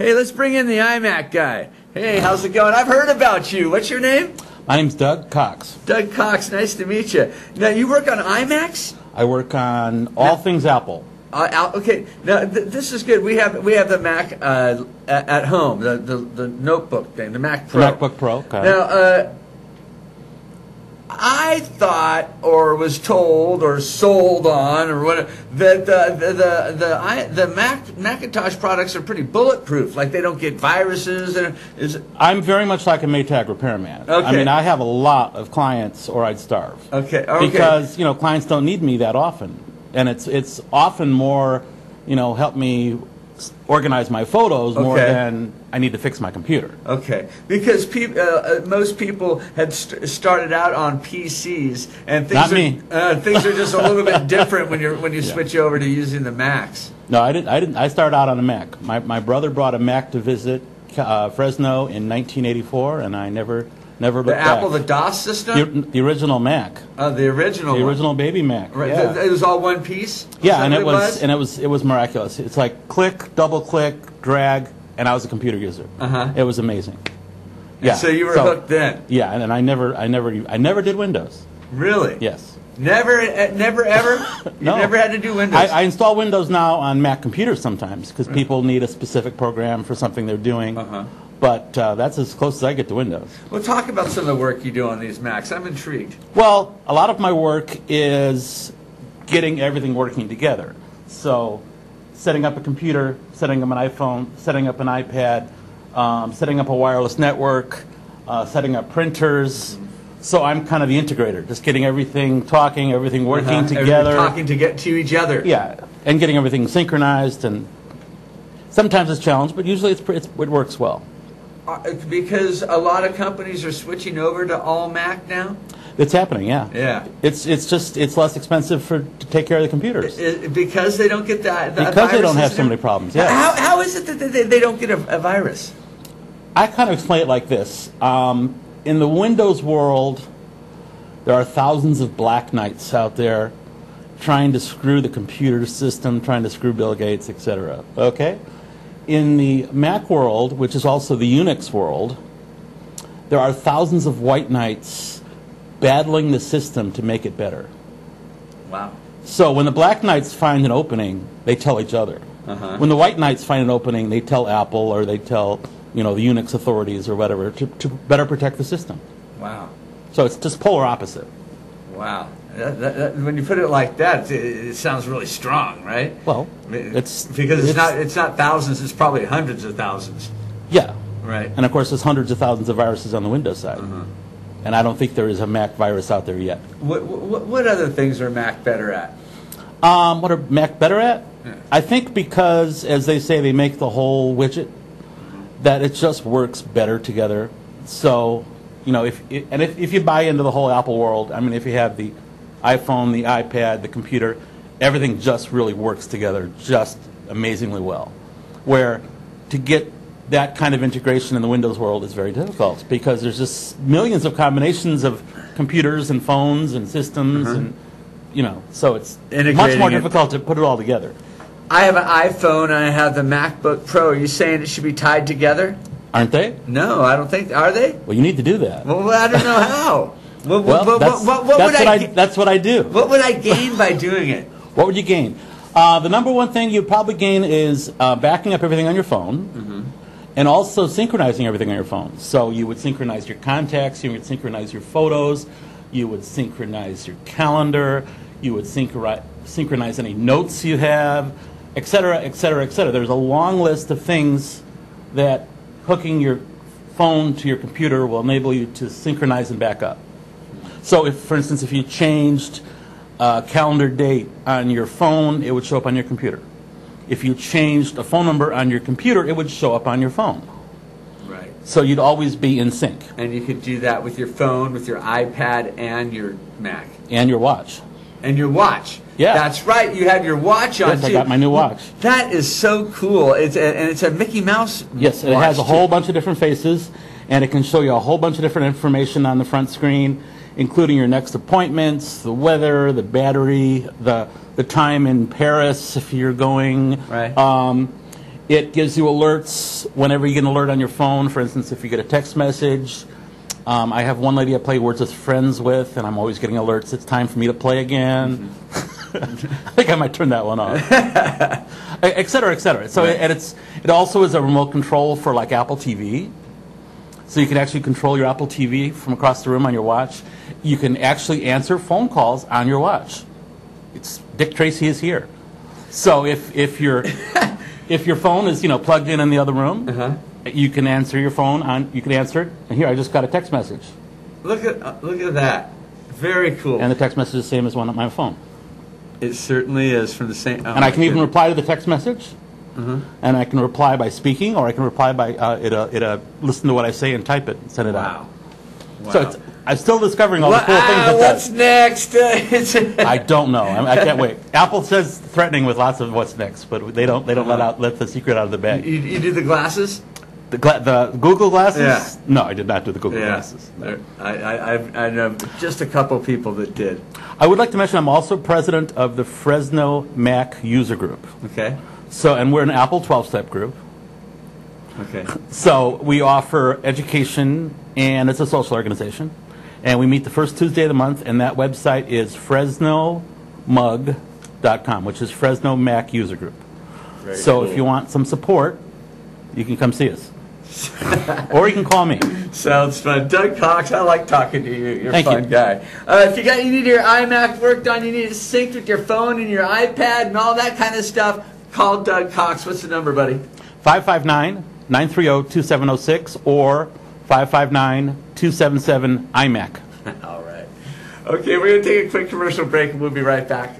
Hey, let's bring in the iMac guy. Hey, how's it going? I've heard about you. What's your name? My name's Doug Cox. Doug Cox, nice to meet you. Now, you work on iMacs? I work on all things Apple. Okay, now this is good. We have the Mac at home, the notebook thing, the Mac Pro. The MacBook Pro. Okay. Now, I thought, or was told, or sold on, or whatever, that the Macintosh products are pretty bulletproof. Like they don't get viruses. And I'm very much like a Maytag repairman. Okay. I mean, I have a lot of clients, or I'd starve. Okay. Because clients don't need me that often, and it's often more, help me organize my photos more than I need to fix my computer. Okay, because most people had started out on PCs, and things are just a little bit different when you switch over to using the Macs. No, I didn't. I started out on a Mac. My brother brought a Mac to visit Fresno in 1984, and I never looked back. The Apple, the DOS system? The original Mac. The original The original baby Mac. Right. Yeah. It was all one piece? Yeah, and it was miraculous. It's like click, double click, drag, and I was a computer user. It was amazing. Yeah. So you were hooked then? Yeah, and I never did Windows. Really? Yes. Never ever? No. You never had to do Windows? I install Windows now on Mac computers sometimes because people need a specific program for something they're doing. But that's as close as I get to Windows. Well, talk about some of the work you do on these Macs. I'm intrigued. Well, a lot of my work is getting everything working together. So setting up a computer, setting up an iPhone, setting up an iPad, setting up a wireless network, setting up printers. So I'm kind of the integrator, just getting everything talking, everything working together. Talking to get to each other. Yeah, and getting everything synchronized. And sometimes it's a challenge, but usually it works well. Because a lot of companies are switching over to all Mac now? It's happening, yeah. Yeah. It's less expensive to take care of the computers. Because they don't get that because they don't have so many problems, yeah. How is it that they don't get a virus? I kind of explain it like this. In the Windows world, there are thousands of black knights out there trying to screw the computer system, trying to screw Bill Gates, etc. Okay? In the Mac world, which is also the Unix world, there are thousands of white knights battling the system to make it better. Wow. So when the black knights find an opening, they tell each other. When the white knights find an opening, they tell Apple or they tell the Unix authorities or whatever to better protect the system. Wow. So it's just polar opposite. Wow. When you put it like that, it sounds really strong, right? Well, it's not thousands; it's probably hundreds of thousands. Yeah. Right. And of course, there's hundreds of thousands of viruses on the Windows side, and I don't think there is a Mac virus out there yet. What other things are Mac better at? What are Mac better at? Yeah. I think because, as they say, they make the whole widget, that it just works better together. So, if you buy into the whole Apple world, I mean, if you have the iPhone, the iPad, the computer, everything just really works together just amazingly well. Where to get that kind of integration in the Windows world is very difficult because there's just millions of combinations of computers and phones and systems and so it's much more difficult to put it all together. I have an iPhone and I have the MacBook Pro. Are you saying it should be tied together? Aren't they? No, I don't think. Are they? Well, you need to do that. Well, I don't know how. That's what I do. What would I gain by doing it? What would you gain? The number one thing you'd probably gain is backing up everything on your phone and also synchronizing everything on your phone. So you would synchronize your contacts, you would synchronize your photos, you would synchronize your calendar, you would synchronize any notes you have, etc., etc., etc. There's a long list of things that hooking your phone to your computer will enable you to synchronize and back up. So if, for instance, if you changed a calendar date on your phone, it would show up on your computer. If you changed a phone number on your computer, it would show up on your phone. Right. So you'd always be in sync. And you could do that with your phone, with your iPad, and your Mac. And your watch. And your watch. Yeah. That's right. You have your watch on, yes, I got my new watch. That is so cool. It's a Mickey Mouse Yes, it has a whole bunch of different faces, and it can show you a whole bunch of different information on the front screen, including your next appointments, the weather, the battery, the time in Paris if you're going. Right. It gives you alerts whenever you get an alert on your phone. For instance, if you get a text message. I have one lady I play Words with Friends with, and I'm always getting alerts. It's time for me to play again. I think I might turn that one off. Et cetera, et cetera. So, right. And it also is a remote control for like Apple TV. So you can actually control your Apple TV from across the room on your watch. You can actually answer phone calls on your watch. It's Dick Tracy is here. So if your phone is plugged in the other room, you can answer your phone you can answer it. And here I just got a text message. Look at that. Very cool. And the text message is the same as one on my phone. It certainly is from the same. And I can even reply to the text message. And I can reply by speaking, or I can reply by listen to what I say and type it and send it out. Wow. So I'm still discovering all the cool things. What's next? I don't know. I can't wait. Apple says threatening with lots of what's next, but they don't let the secret out of the bag. You do the glasses? The Google glasses? Yeah. No, I did not do the Google glasses. No. I know just a couple people that did. I would like to mention I'm also president of the Fresno Mac user group. Okay. So, and we're an Apple 12-step group. Okay. So we offer education, and it's a social organization. And we meet the first Tuesday of the month, and that website is fresnomug.com, which is Fresno Mac User Group. So if you want some support, you can come see us. Or you can call me. Sounds fun. Doug Cox, I like talking to you. You're a fun you. guy. If you need your iMac worked on, you need it synced with your phone and your iPad and all that kind of stuff, call Doug Cox. What's the number, buddy? 559-930-2706 or 559-277-IMAC. All right. Okay, we're going to take a quick commercial break and we'll be right back.